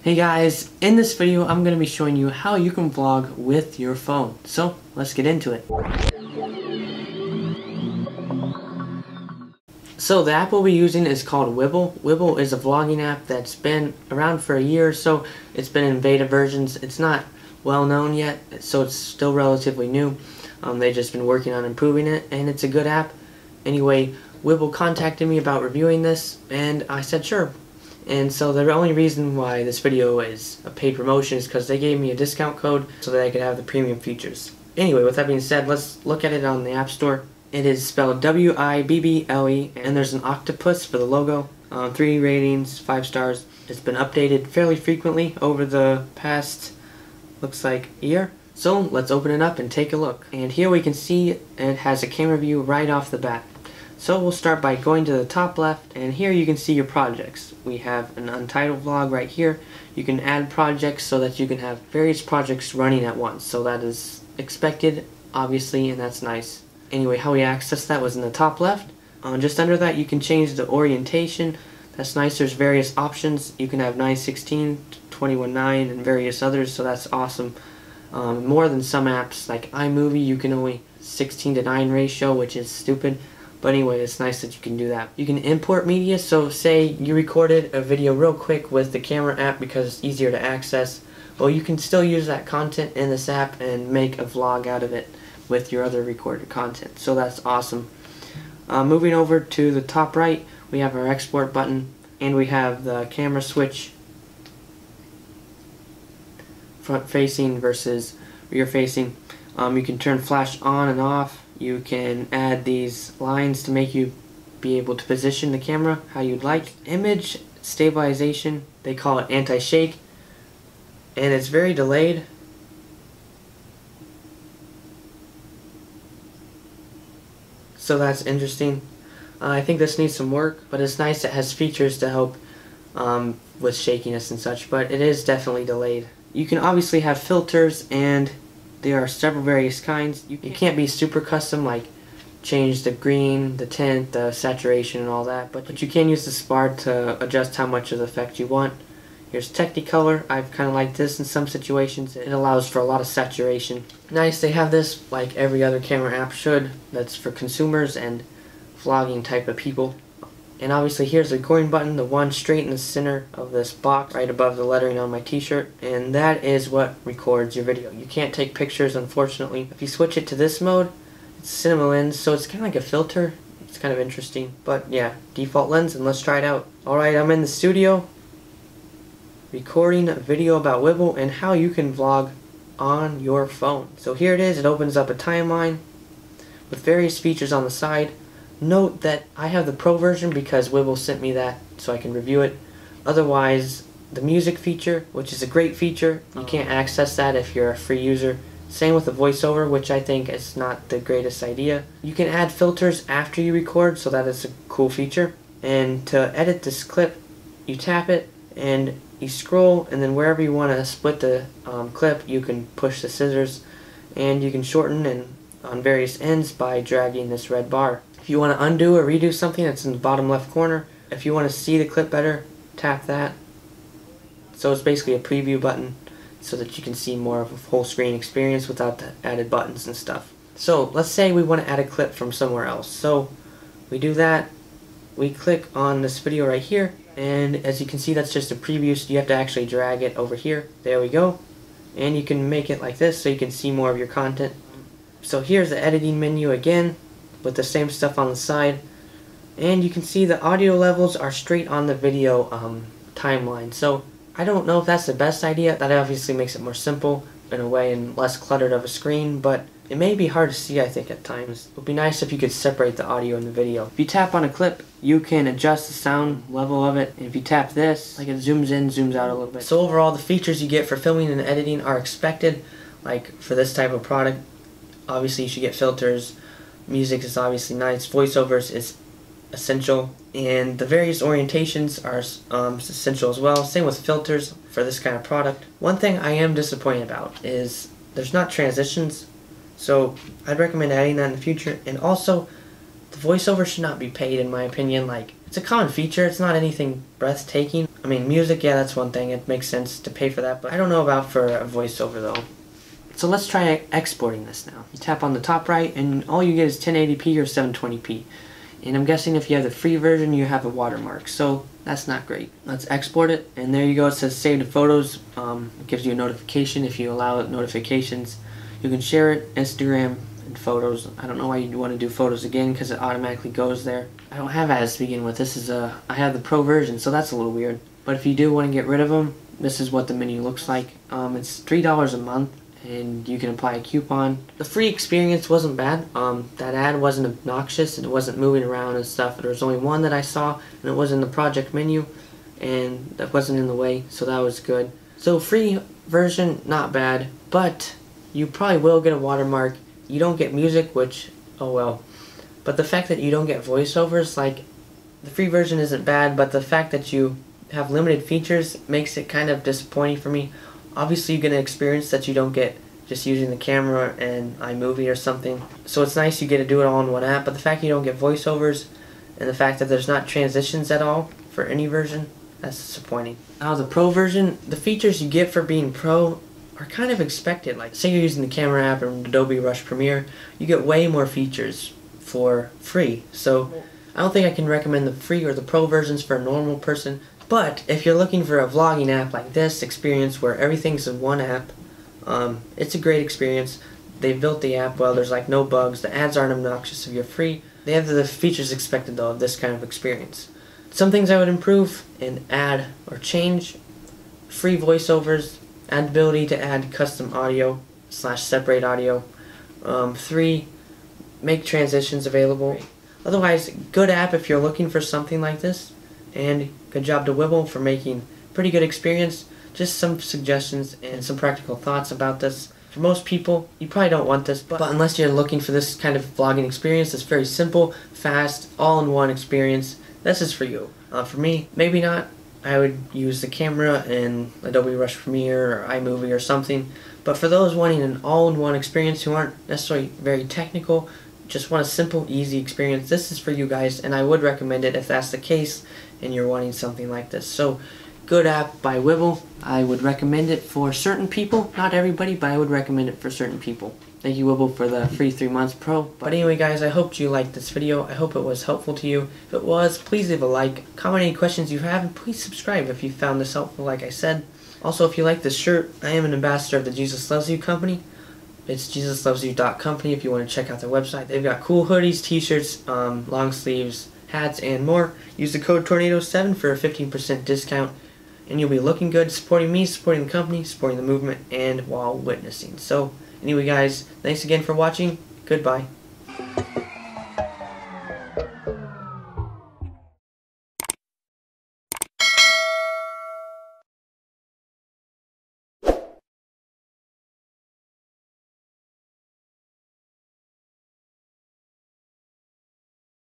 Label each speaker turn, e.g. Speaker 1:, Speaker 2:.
Speaker 1: Hey guys, in this video I'm going to be showing you how you can vlog with your phone. So let's get into it. So the app we'll be using is called Wibble. Wibble is a vlogging app that's been around for a year or so. It's been in beta versions. It's not well known yet, so it's still relatively new. They've just been working on improving it, and it's a good app. Anyway, Wibble contacted me about reviewing this, and I said sure. And so the only reason why this video is a paid promotion is because they gave me a discount code so that I could have the premium features. Anyway, with that being said, let's look at it on the App Store. It is spelled W-I-B-B-L-E, and there's an octopus for the logo. 3 ratings, 5 stars. It's been updated fairly frequently over the past, looks like, year. So let's open it up and take a look. And here we can see it has a camera view right off the bat. So we'll start by going to the top left, and here you can see your projects. We have an untitled vlog right here. You can add projects so that you can have various projects running at once. So that is expected, obviously, and that's nice. Anyway, how we access that was in the top left. Just under that you can change the orientation. That's nice. There's various options. You can have 9:16, 21:9, and various others, so that's awesome. More than some apps like iMovie, you can only 16:9 ratio, which is stupid. But anyway, it's nice that you can do that. You can import media, so say you recorded a video real quick with the camera app because it's easier to access. Well, you can still use that content in this app and make a vlog out of it with your other recorded content. So that's awesome. Moving over to the top right, we have our export button, and we have the camera switch, front facing versus rear facing. You can turn flash on and off. You can add these lines to make you be able to position the camera how you'd like. Image stabilization, they call it anti-shake, and it's very delayed. So that's interesting. I think this needs some work, but it's nice it has features to help with shakiness and such, but it is definitely delayed. You can obviously have filters, and there are several various kinds. You can't be super custom, like change the green, the tint, the saturation, and all that, but you can use the SPAR to adjust how much of the effect you want. Here's Technicolor. I've kind of liked this in some situations. It allows for a lot of saturation. Nice, they have this like every other camera app should. That's for consumers and vlogging type of people. And obviously here's the recording button, the one straight in the center of this box, right above the lettering on my t-shirt. And that is what records your video. You can't take pictures, unfortunately. If you switch it to this mode, it's cinema lens, so it's kind of like a filter. It's kind of interesting. But yeah, default lens, and let's try it out. Alright, I'm in the studio, recording a video about Wibble and how you can vlog on your phone. So here it is. It opens up a timeline with various features on the side. Note that I have the Pro version because Wibble sent me that so I can review it. Otherwise, the music feature, which is a great feature, you can't access that if you're a free user. Same with the voiceover, which I think is not the greatest idea. You can add filters after you record, so that is a cool feature. And to edit this clip, you tap it and you scroll, and then wherever you want to split the clip, you can push the scissors, and you can shorten and on various ends by dragging this red bar. If you want to undo or redo something, that's in the bottom left corner. If you want to see the clip better, tap that. So it's basically a preview button so that you can see more of a full screen experience without the added buttons and stuff. So let's say we want to add a clip from somewhere else. So we do that. We click on this video right here, and as you can see, that's just a preview, so you have to actually drag it over here. There we go. And you can make it like this so you can see more of your content. So here's the editing menu again, with the same stuff on the side, and you can see the audio levels are straight on the video timeline. So I don't know if that's the best idea. That obviously makes it more simple in a way and less cluttered of a screen, but it may be hard to see, I think, at times. It would be nice if you could separate the audio and the video. If you tap on a clip, you can adjust the sound level of it, and if you tap this, like, it zooms in, zooms out a little bit. So overall, the features you get for filming and editing are expected. Like for this type of product, obviously you should get filters. Music is obviously nice. Voiceovers is essential, and the various orientations are essential as well. Same with filters for this kind of product. One thing I am disappointed about is there's not transitions, so I'd recommend adding that in the future. And also, the voiceover should not be paid, in my opinion. Like, it's a common feature. It's not anything breathtaking. I mean, music, yeah, that's one thing. It makes sense to pay for that, but I don't know about for a voiceover though. So let's try exporting this now. You tap on the top right, and all you get is 1080p or 720p. And I'm guessing if you have the free version, you have a watermark. So that's not great. Let's export it, and there you go. It says save to photos. It gives you a notification if you allow it notifications. You can share it, Instagram, and photos. I don't know why you'd want to do photos again because it automatically goes there. I don't have ads to begin with. This is I have the pro version, so that's a little weird. But if you do want to get rid of them, this is what the menu looks like. It's $3 a month, and you can apply a coupon. The free experience wasn't bad. That ad wasn't obnoxious, and it wasn't moving around and stuff. There was only one that I saw, and it was in the project menu, and that wasn't in the way, so that was good. So free version, not bad, but you probably will get a watermark. You don't get music, which, oh well. But the fact that you don't get voiceovers, like, the free version isn't bad, but the fact that you have limited features makes it kind of disappointing for me. Obviously you get an experience that you don't get just using the camera and iMovie or something. So it's nice you get to do it all in one app, but the fact you don't get voiceovers and the fact that there's not transitions at all for any version, that's disappointing. Now the pro version, the features you get for being pro are kind of expected. Like say you're using the camera app or Adobe Rush Premiere, you get way more features for free. So I don't think I can recommend the free or the pro versions for a normal person. But if you're looking for a vlogging app like this experience where everything's in one app, it's a great experience. They've built the app well. There's like no bugs. The ads aren't obnoxious if you're free. They have the features expected though of this kind of experience. Some things I would improve and add or change: free voiceovers, add ability to add custom audio / separate audio. 3, make transitions available. Otherwise, good app if you're looking for something like this. And good job to Wibble for making pretty good experience. Just some suggestions and some practical thoughts about this. For most people, you probably don't want this, but unless you're looking for this kind of vlogging experience that's very simple, fast, all-in-one experience, this is for you. For me, maybe not. I would use the camera in Adobe Rush Premiere or iMovie or something. But for those wanting an all-in-one experience who aren't necessarily very technical, just want a simple, easy experience, this is for you guys, and I would recommend it if that's the case and you're wanting something like this. So, good app by Wibble. I would recommend it for certain people, not everybody, but I would recommend it for certain people. Thank you, Wibble, for the free 3 months pro. But anyway, guys, I hope you liked this video. I hope it was helpful to you. If it was, please leave a like, comment any questions you have, and please subscribe if you found this helpful, like I said. Also, if you like this shirt, I am an ambassador of the Jesus Loves You company. It's JesusLovesYou.company if you want to check out their website. They've got cool hoodies, t-shirts, long sleeves, hats, and more. Use the code Tornado7 for a 15% discount, and you'll be looking good, supporting me, supporting the company, supporting the movement, and while witnessing. So, anyway guys, thanks again for watching. Goodbye.